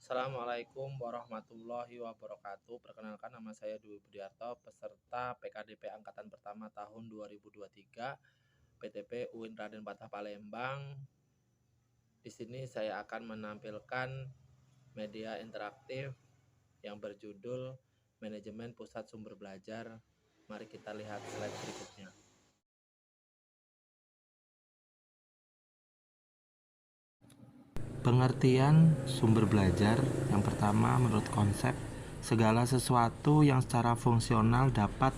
Assalamualaikum warahmatullahi wabarakatuh. Perkenalkan, nama saya Dwi Budiarto, peserta PKDP Angkatan Pertama tahun 2023 PTP UIN Raden Patah Palembang. Di sini saya akan menampilkan media interaktif yang berjudul Manajemen Pusat Sumber Belajar. Mari kita lihat slide berikutnya. Pengertian sumber belajar yang pertama, menurut konsep, segala sesuatu yang secara fungsional dapat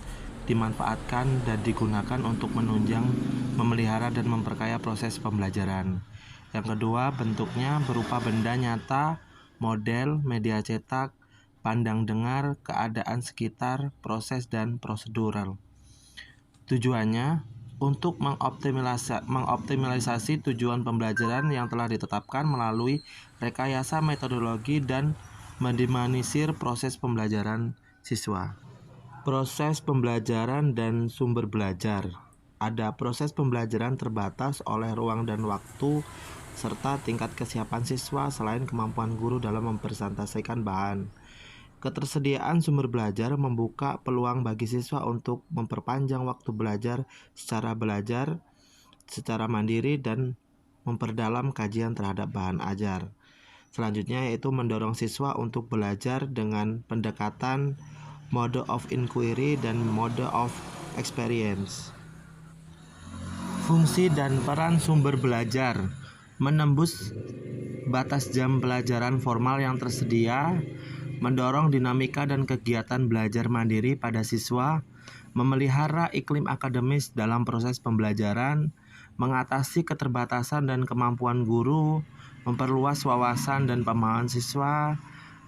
dimanfaatkan dan digunakan untuk menunjang, memelihara, dan memperkaya proses pembelajaran. Yang kedua, bentuknya berupa benda nyata, model, media cetak, pandang dengar, keadaan sekitar, proses, dan prosedural. Tujuannya untuk mengoptimalisasi tujuan pembelajaran yang telah ditetapkan melalui rekayasa metodologi dan mendimanisir proses pembelajaran siswa. Proses pembelajaran dan sumber belajar. Ada proses pembelajaran terbatas oleh ruang dan waktu serta tingkat kesiapan siswa selain kemampuan guru dalam mempresentasikan bahan. Ketersediaan sumber belajar membuka peluang bagi siswa untuk memperpanjang waktu belajar secara mandiri dan memperdalam kajian terhadap bahan ajar. Selanjutnya yaitu mendorong siswa untuk belajar dengan pendekatan mode of inquiry dan mode of experience. Fungsi dan peran sumber belajar: menembus batas jam pelajaran formal yang tersedia, mendorong dinamika dan kegiatan belajar mandiri pada siswa, memelihara iklim akademis dalam proses pembelajaran, mengatasi keterbatasan dan kemampuan guru, memperluas wawasan dan pemahaman siswa,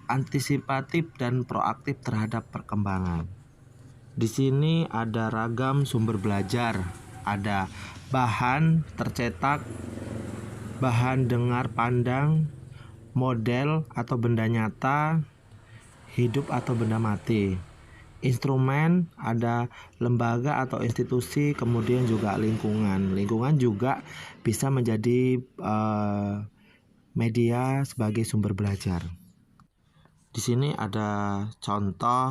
antisipatif dan proaktif terhadap perkembangan. Di sini ada ragam sumber belajar, ada bahan tercetak, bahan dengar pandang, model atau benda nyata, hidup atau benda mati. Instrumen, ada lembaga atau institusi, kemudian juga lingkungan. Lingkungan juga bisa menjadi media sebagai sumber belajar. Di sini ada contoh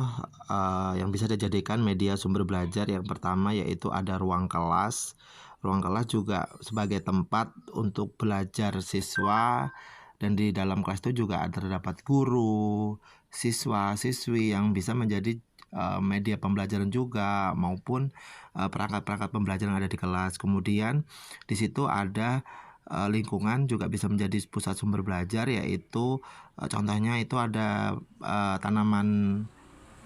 yang bisa dijadikan media sumber belajar. Yang pertama yaitu ada ruang kelas. Ruang kelas juga sebagai tempat untuk belajar siswa, dan di dalam kelas itu juga terdapat guru, siswa, siswi yang bisa menjadi media pembelajaran juga, maupun perangkat-perangkat pembelajaran yang ada di kelas. Kemudian di situ ada lingkungan juga bisa menjadi pusat sumber belajar, yaitu contohnya itu ada tanaman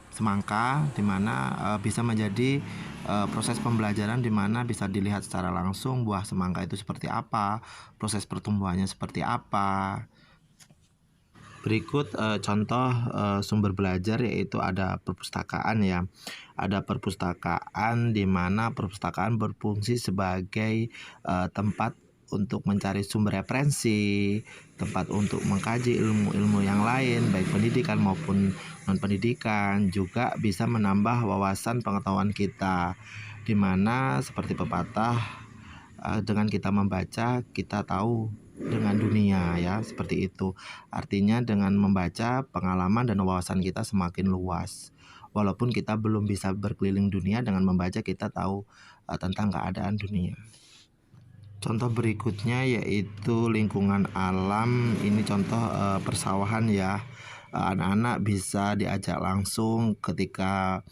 semangka, di mana bisa menjadi proses pembelajaran, di mana bisa dilihat secara langsung buah semangka itu seperti apa, proses pertumbuhannya seperti apa. Berikut contoh sumber belajar, yaitu ada perpustakaan ya. Ada perpustakaan di mana perpustakaan berfungsi sebagai tempat untuk mencari sumber referensi, tempat untuk mengkaji ilmu-ilmu yang lain, baik pendidikan maupun non-pendidikan, juga bisa menambah wawasan pengetahuan kita, di mana seperti pepatah, dengan kita membaca kita tahu dengan dunia, ya, seperti itu. Artinya dengan membaca, pengalaman dan wawasan kita semakin luas. Walaupun kita belum bisa berkeliling dunia, dengan membaca kita tahu tentang keadaan dunia. Contoh berikutnya yaitu lingkungan alam. Ini contoh persawahan ya. Anak-anak bisa diajak langsung ketika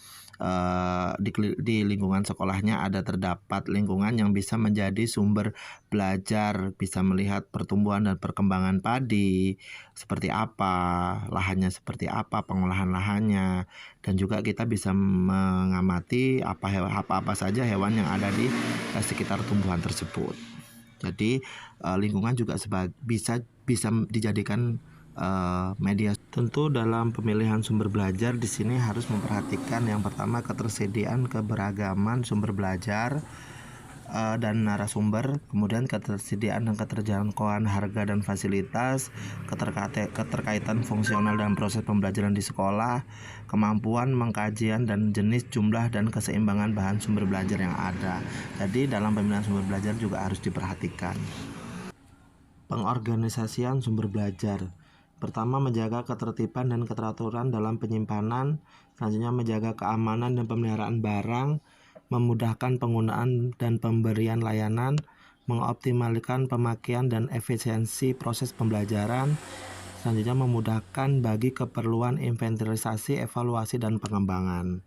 di lingkungan sekolahnya terdapat lingkungan yang bisa menjadi sumber belajar, bisa melihat pertumbuhan dan perkembangan padi seperti apa, lahannya seperti apa, pengolahan lahannya, dan juga kita bisa mengamati apa saja hewan yang ada di sekitar tumbuhan tersebut. Jadi lingkungan juga bisa dijadikan media. Tentu dalam pemilihan sumber belajar di sini harus memperhatikan yang pertama ketersediaan keberagaman sumber belajar dan narasumber, kemudian ketersediaan dan keterjangkauan harga dan fasilitas, keterkaitan fungsional dan proses pembelajaran di sekolah, kemampuan mengkajian dan jenis, jumlah, dan keseimbangan bahan sumber belajar yang ada. Jadi dalam pemilihan sumber belajar juga harus diperhatikan. Pengorganisasian sumber belajar. Pertama, menjaga ketertiban dan keteraturan dalam penyimpanan. Selanjutnya, menjaga keamanan dan pemeliharaan barang, memudahkan penggunaan dan pemberian layanan, mengoptimalkan pemakaian dan efisiensi proses pembelajaran. Selanjutnya, memudahkan bagi keperluan inventarisasi, evaluasi, dan pengembangan.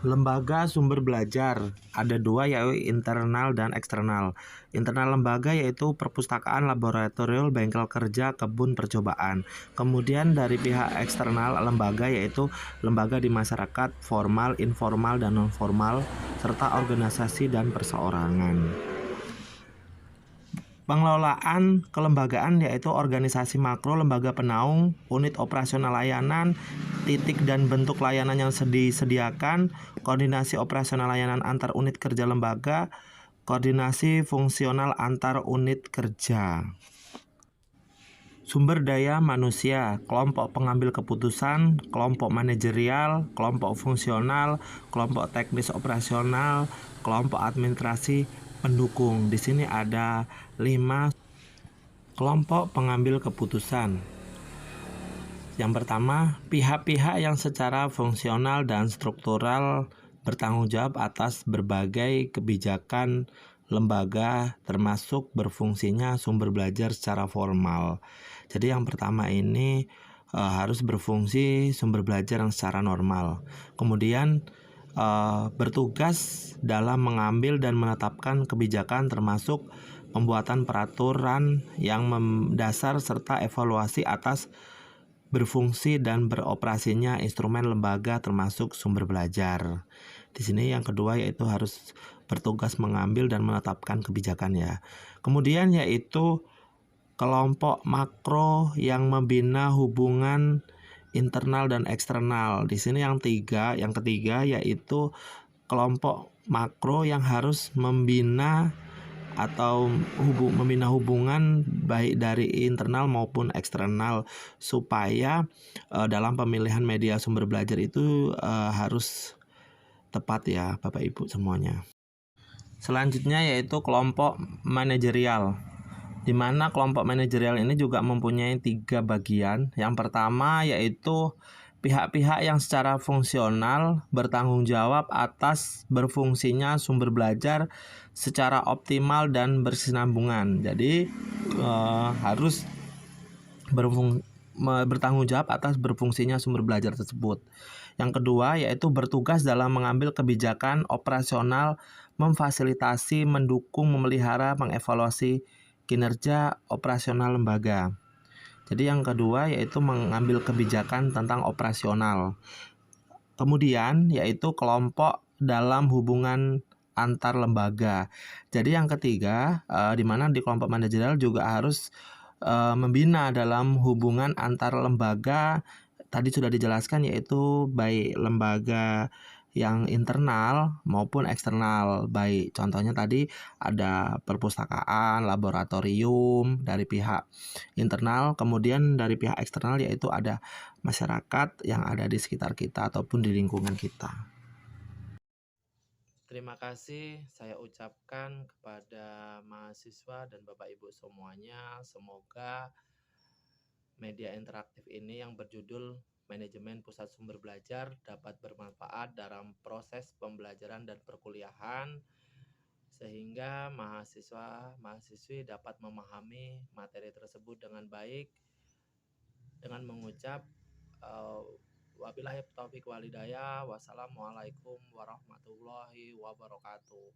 Lembaga sumber belajar ada dua, yaitu internal dan eksternal. Internal lembaga yaitu perpustakaan, laboratorium, bengkel kerja, kebun percobaan. Kemudian dari pihak eksternal lembaga yaitu lembaga di masyarakat, formal, informal, dan non formal, serta organisasi dan perseorangan. Pengelolaan kelembagaan yaitu organisasi makro, lembaga penaung, unit operasional layanan, titik dan bentuk layanan yang disediakan, koordinasi operasional layanan antar unit kerja lembaga, koordinasi fungsional antar unit kerja. Sumber daya manusia, kelompok pengambil keputusan, kelompok manajerial, kelompok fungsional, kelompok teknis operasional, kelompok administrasi pendukung. Di sini ada 5 kelompok pengambil keputusan. Yang pertama, pihak-pihak yang secara fungsional dan struktural bertanggung jawab atas berbagai kebijakan lembaga, termasuk berfungsinya sumber belajar secara formal. Jadi yang pertama ini harus berfungsi sumber belajar yang secara normal. Kemudian bertugas dalam mengambil dan menetapkan kebijakan, termasuk pembuatan peraturan yang mendasar serta evaluasi atas berfungsi dan beroperasinya instrumen lembaga termasuk sumber belajar. Di sini yang kedua yaitu harus bertugas mengambil dan menetapkan kebijakan ya. Kemudian yaitu kelompok makro yang membina hubungan internal dan eksternal. Di sini yang ketiga yaitu kelompok makro yang harus membina atau membina hubungan baik dari internal maupun eksternal, supaya dalam pemilihan media sumber belajar itu harus tepat ya Bapak Ibu semuanya. Selanjutnya yaitu kelompok manajerial, di mana kelompok manajerial ini juga mempunyai 3 bagian. Yang pertama yaitu pihak-pihak yang secara fungsional bertanggung jawab atas berfungsinya sumber belajar secara optimal dan berkesinambungan. Jadi harus bertanggung jawab atas berfungsinya sumber belajar tersebut. Yang kedua yaitu bertugas dalam mengambil kebijakan operasional, memfasilitasi, mendukung, memelihara, mengevaluasi kinerja operasional lembaga. Jadi yang kedua yaitu mengambil kebijakan tentang operasional. Kemudian yaitu kelompok dalam hubungan antar lembaga. Jadi yang ketiga di mana di kelompok manajerial juga harus membina dalam hubungan antar lembaga. Tadi sudah dijelaskan yaitu baik lembaga yang internal maupun eksternal. Baik contohnya tadi ada perpustakaan, laboratorium dari pihak internal, kemudian dari pihak eksternal yaitu ada masyarakat yang ada di sekitar kita ataupun di lingkungan kita. Terima kasih saya ucapkan kepada mahasiswa dan Bapak Ibu semuanya. Semoga media interaktif ini yang berjudul Manajemen Pusat Sumber Belajar dapat bermanfaat dalam proses pembelajaran dan perkuliahan, sehingga mahasiswa-mahasiswi dapat memahami materi tersebut dengan baik dengan mengucap wabillahi taufiq walhidayah. Wassalamualaikum warahmatullahi wabarakatuh.